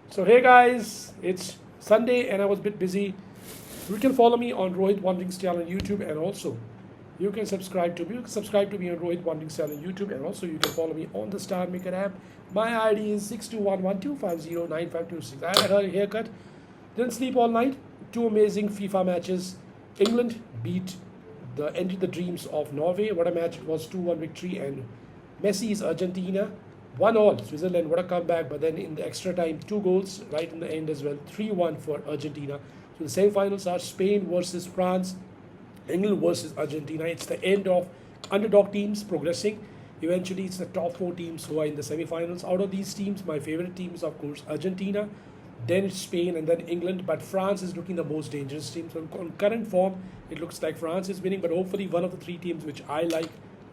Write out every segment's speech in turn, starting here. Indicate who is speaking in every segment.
Speaker 1: So hey guys, it's Sunday and I was a bit busy. You can follow me on Rohit Wandering Style on YouTube, and also you can subscribe to me on Rohit Wandering Style on YouTube, and also you can follow me on the Star Maker app. My ID is 6211250952. I had a haircut, didn't sleep all night. Two amazing FIFA matches. England beat the dreams of Norway. What a match it was, 2-1 victory, and Messi's Argentina 1-all. Switzerland, what a comeback, but then in the extra time, two goals right in the end as well, 3-1 for Argentina. So the semi-finals are Spain versus France, England versus Argentina. It's the end of underdog teams progressing. Eventually, it's the top four teams who are in the semi-finals. Out of these teams, my favorite team is, of course, Argentina. Then it's Spain and then England. But France is looking the most dangerous team. So on current form, it looks like France is winning. But hopefully, one of the three teams which I like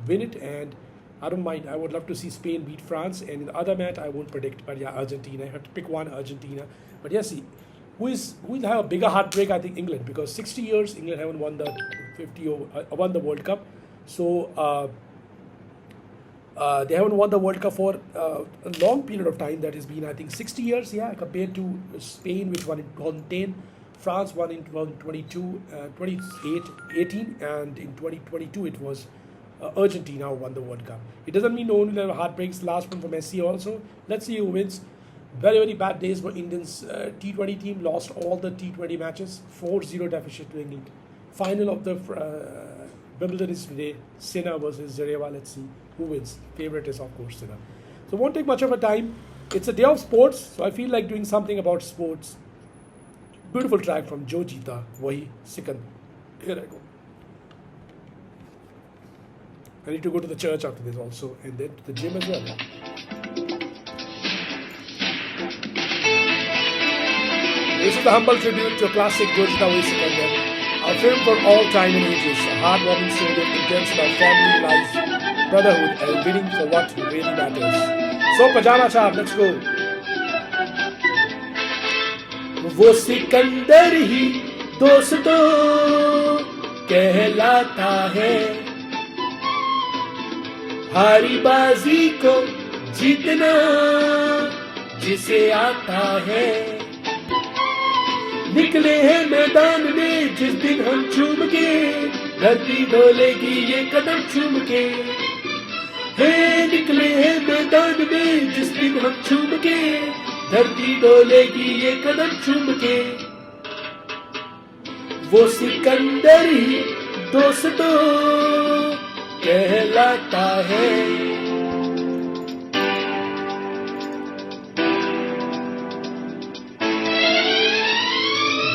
Speaker 1: win it. And I don't mind. I would love to see Spain beat France. And in the other match, I won't predict. But yeah, Argentina. I have to pick one, Argentina. But yeah, see, who will have a bigger heartbreak? I think England, because 60 years England haven't won the won the World Cup. So they haven't won the World Cup for a long period of time. That has been, I think, 60 years. Yeah, compared to Spain, which won in 2010, France won in 2022, 18, and in 2022 it was Argentina who won the World Cup. It doesn't mean only have heartbreaks. Last one for Messi also. Let's see who wins. Very, very bad days for Indians. T20 team lost all the T20 matches. 4-0 deficit to England. Final of the Wimbledon is today. Sinner versus Zareva. Let's see who wins. Favorite is, of course, Sinner. So won't take much of a time. It's a day of sports, so I feel like doing something about sports. Beautiful track from Jo Jeeta, Wahi Sikand. Here I go. I need to go to the church after this also, and then to the gym as well. This is the humble tribute to a classic Jo Jeeta Wahi Sikandar. A film for all time and ages, a heartwarming story of intense love, family life, brotherhood, and winning for what really matters. So, Pajama Chap, let's go. वो सिकंदर ही दोस्तों कहलाता है, हारी बाजी को जीतना जिसे आता है. निकले हैं मैदान में जिस दिन हम चूम के, धरती डोलेगी ये कदम चूम के. हे निकले हैं मैदान में जिस दिन हम चूम के, धरती डोलेगी ये कदम चूम के. वो सिकंदर ही दोस्तों कहलाता है.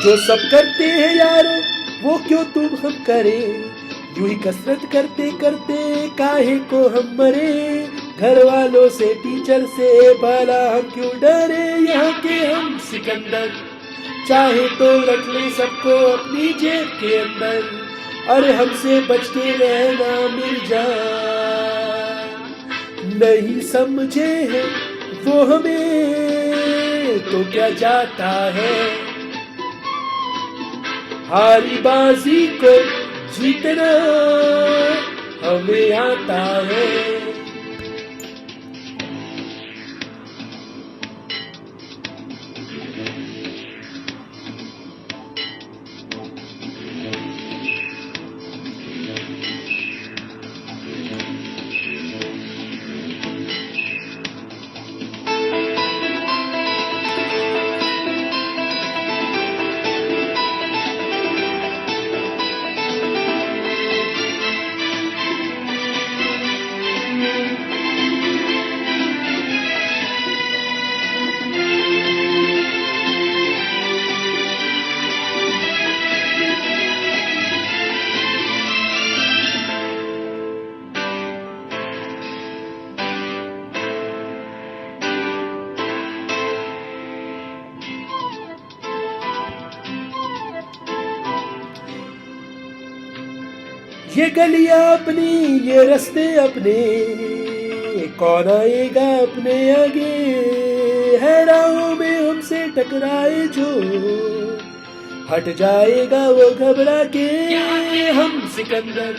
Speaker 1: जो सब करते हैं यारो वो क्यों तुम हम करे, यूं ही कसरत करते करते काहे को हम मरे. घर वालों से टीचर से भला हम क्यों डरे, यहाँ के हम सिकंदर चाहे तो रख ले सबको अपनी जेब के अंदर. अरे हमसे बच के रहना मिर्जा, नहीं समझे हैं वो हमें तो क्या जाता है. हारी बाजी को जीतना हमें आता है. ये गलियां अपनी ये रास्ते अपने, कौन आएगा अपने आगे. है राहों में हमसे टकराए जो, हट जाएगा वो घबरा के. हम सिकंदर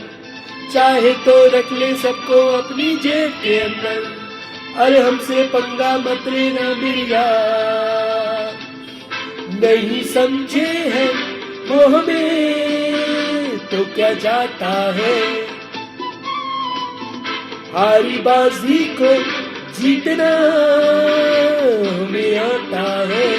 Speaker 1: चाहे तो रख ले सबको अपनी जेब के अंदर. अरे हमसे पंगा मत लेना मेरी यार, नहीं समझे हैं वो हमें तो क्या जाता है, हारी बाजी को जीतना हमें आता है।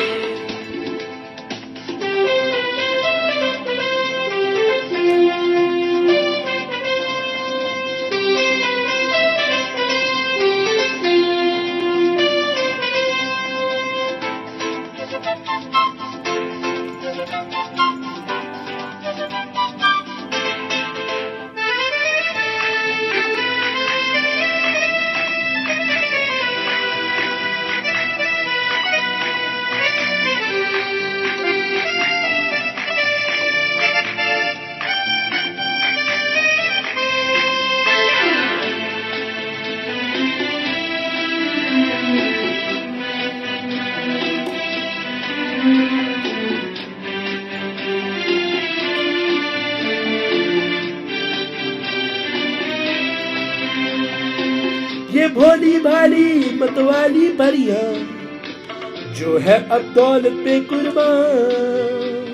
Speaker 1: ये भोली भाली मतवाली परियां जो है अब दौलत पे कुर्बान,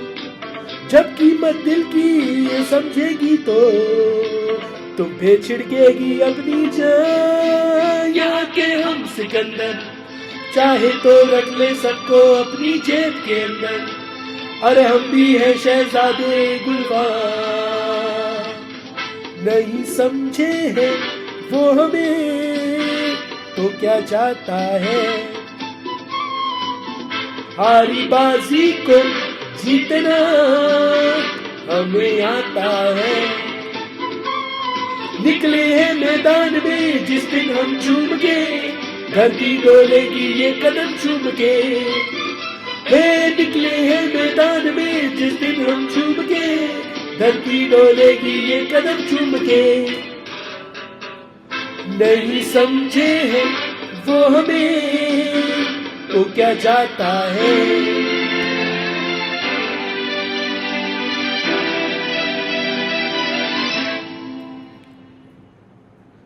Speaker 1: जब कीमत दिल की ये समझेगी तो तुम पे छिड़केगी अपनी जान। यहाँ के हम सिकंदर चाहे तो रख ले सबको अपनी जेब के अंदर, अरे हम भी है शहजादे गुलबान। नहीं समझे हैं वो हमें तो क्या जाता है, हारी बाजी को जीतना हमें आता है। निकले हैं मैदान में जिस दिन हम झूम के, धरती डोलेगी ये कदम चूम के। हे निकले हैं मैदान में जिस दिन हम झूम के, धरती डोलेगी ये कदम चूम के। नहीं समझे हैं वो हमें तो क्या जाता है।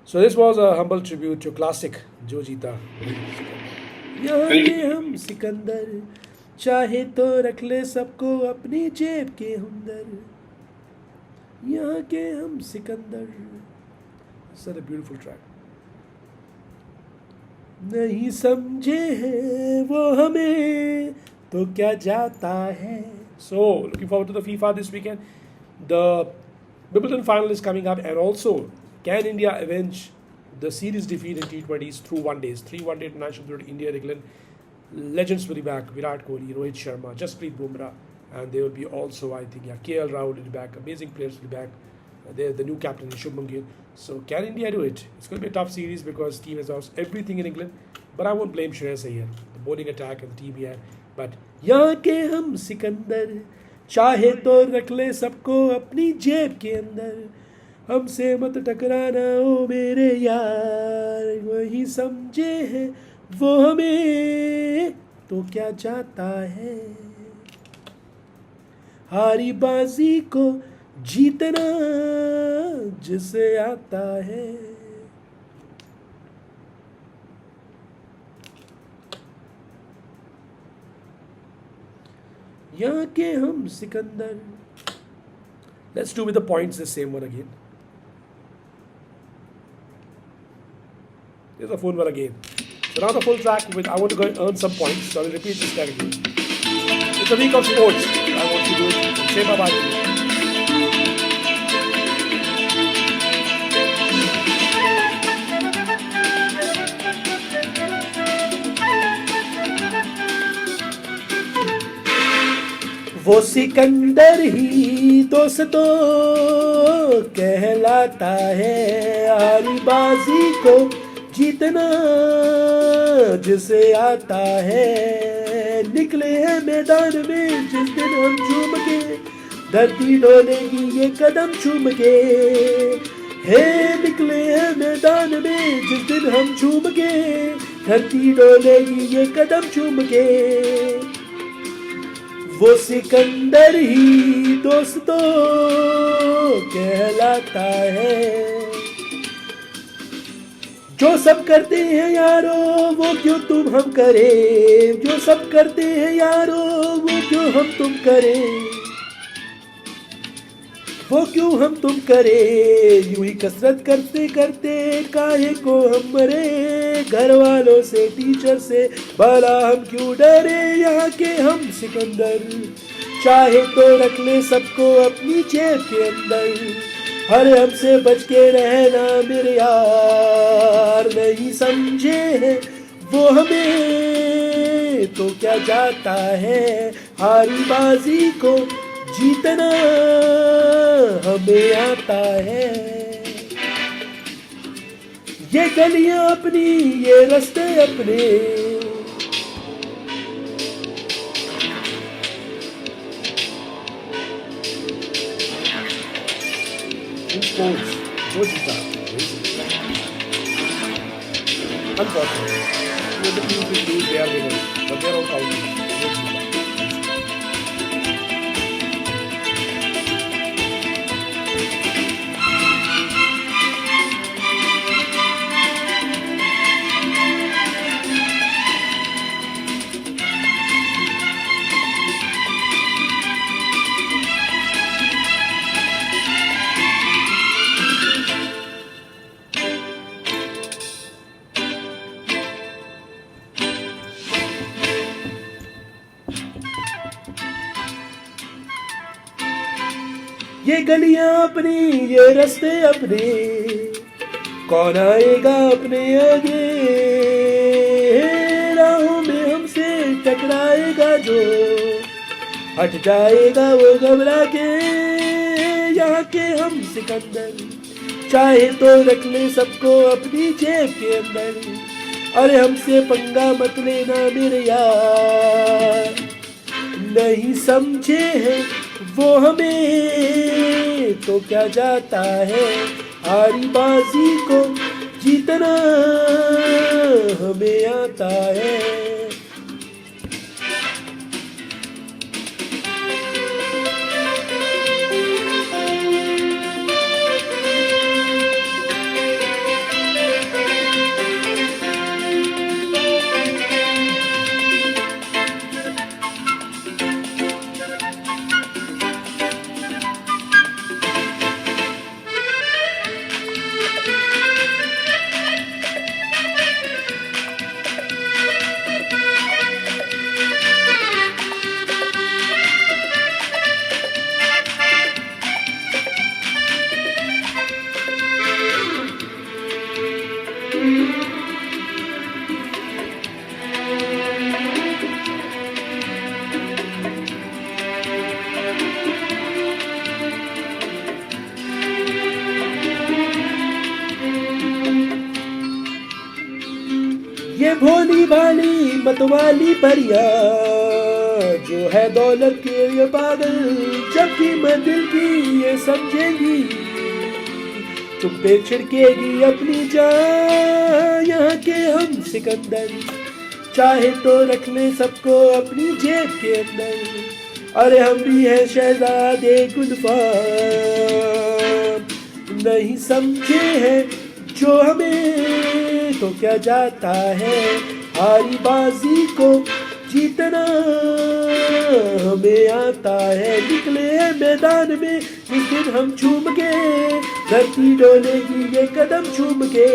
Speaker 1: So this was a humble tribute to classic जो जीता। यहाँ के हम सिकंदर चाहे तो रख ले सबको अपनी जेब के अंदर, यहाँ के हम Sikandar. Such a beautiful track. नहीं समझे हैं वो हमें तो क्या जाता है। So looking forward to the FIFA this weekend. The Wimbledon final is coming up, and also can India avenge the series defeat in T20s through one days? 3 one-day international cricket, India and England. Legends will be back. Virat Kohli, Rohit Sharma, Jasprit Bumrah, and there will be also, I think, KL Rahul will be back. Amazing players will be back. They're the new captain, Shubman Gill. So can India do it? It's going to be a tough series because team has lost everything in England. But I won't blame Shreyas Iyer, the bowling attack and the team he had. But यहाँ के हम सिकंदर चाहे तो रख ले सबको अपनी जेब के अंदर, हमसे मत टकराना ओ मेरे यार। वही समझे हैं वो हमें तो क्या जाता है, हारी बाजी को जीतना जिसे आता है। यहाँ के हम Sikandar. Let's do with the points the same one again. Here's the full one again. So now the full track with I want to go and earn some points. So I will repeat this track again. It's a week of sports. I want to do it. Say bye bye. वो सिकंदर ही दोस्तों कहलाता है, हारी बाजी को जीतना जिसे आता है। निकले हैं मैदान में जिस दिन हम झूम के, धरती डोलेगी ये कदम चूम के। हे निकले हैं मैदान में जिस दिन हम झूम के, धरती डोलेगी ये कदम चूम के। वो सिकंदर ही दोस्तों कहलाता है, जो सब करते हैं यारो वो क्यों तुम हम करें, जो सब करते हैं यारो वो क्यों हम तुम करें, वो क्यों हम तुम करें, यूं ही कसरत करते करते काहे को हम मरे, घर वालों से टीचर से भला हम क्यों डरे, यहाँ के हम सिकंदर चाहे तो रख ले सबको अपनी जेब के अंदर, अरे हमसे बच के रहना मेरे यार, नहीं समझे हैं वो हमें तो क्या जाता है, हारी बाजी को जीतना हमें आता है, ये गलियां अपनी ये रास्ते अपने, sports, जो जीता unfortunately, the teams will lose, they are winners, but they are all counting. जो जीता ये गलियां अपनी ये रास्ते अपने, कौन आएगा अपने आगे, राहों में हमसे टकराएगा जो, हट जाएगा वो घबरा के, यहाँ के हम सिकंदर चाहे तो रख ले सबको अपनी जेब के अंदर, अरे हमसे पंगा मत लेना मेरे यार, नहीं समझे हैं वो हमें तो क्या जाता है, हारी बाजी को जीतना हमें आता है, ये भोली भाली मतवाली परिया जो है दौलत के ये पागल, जबकि मैं दिल की ये समझेगी तुम पे छिड़केगी अपनी जान, यहाँ के हम सिकंदर चाहे तो रख ले सबको अपनी जेब के अंदर, अरे हम भी हैं शहजादे गुलफाम, नहीं समझे हैं जो हमें तो क्या जाता है, हारी बाजी को जीतना हमें आता है, निकले हैं मैदान में जिस दिन हम झूम के, धरती डोलेगी ये कदम चूम के,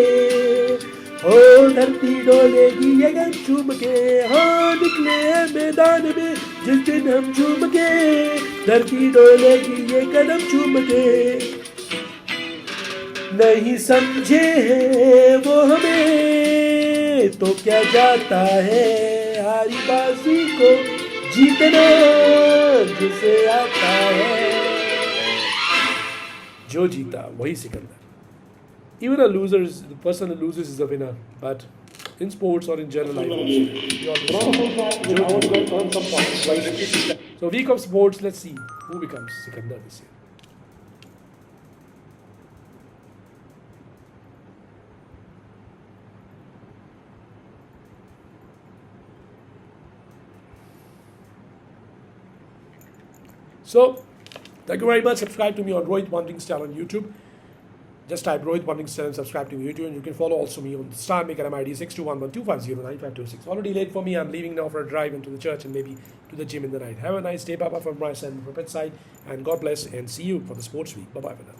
Speaker 1: ओ धरती डोलेगी ये कदम चूम के, हाँ निकले हैं मैदान में जिस दिन हम झूम के, धरती डोलेगी ये कदम चूम के, नहीं समझे हैं वो हमें तो क्या जाता है, हारी बाजी को जीतना जिसे आता है, जो जीता वही Sikandar. Even a loser is the person who loses is a winner, but in sports or in general life, so week of sports, let's see who becomes Sikandar this year. So, thank you very much. Subscribe to me on Rohit Wandering Star on YouTube. Just type Rohit Morningstar and subscribe to me on YouTube. And you can follow also me on Star Maker MID 621125095226. Already late for me. I'm leaving now for a drive into the church and maybe to the gym in the night. Have a nice day, Papa, from my side and from Pet side. And God bless and see you for the sports week. Bye bye for now.